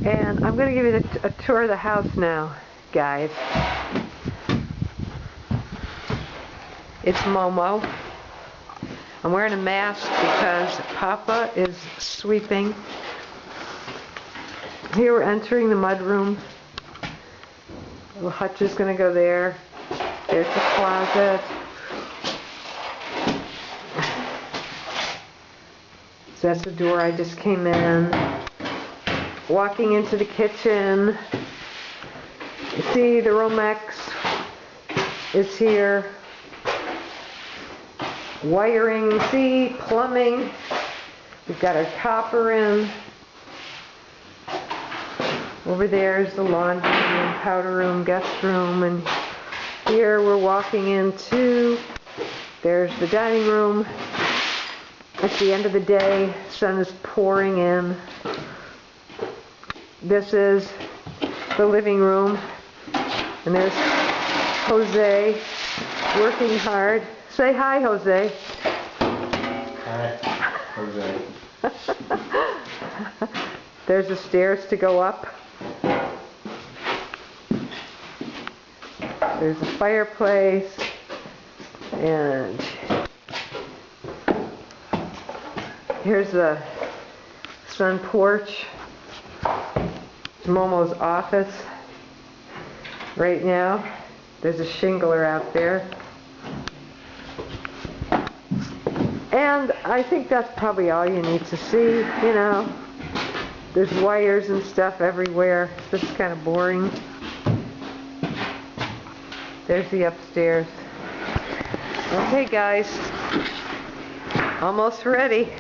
And I'm going to give you a tour of the house now, guys. It's Momo. I'm wearing a mask because Papa is sweeping. Here we're entering the mudroom. The hutch is going to go there. There's the closet. So that's the door I just came in. Walking into the kitchen. You see the Romex is here. Wiring, see, plumbing. We've got our copper in. Over there is the laundry room, powder room, guest room, and here we're walking into, there's the dining room. It's the end of the day, sun is pouring in. This is the living room, and there's Jose working hard. Say hi, Jose. Hi, Jose. There's the stairs to go up. There's a fireplace, and here's the front porch. It's Momo's office right now. There's a shingler out there. And I think that's probably all you need to see, you know. There's wires and stuff everywhere. This is kind of boring. There's the upstairs. Okay, guys. Almost ready.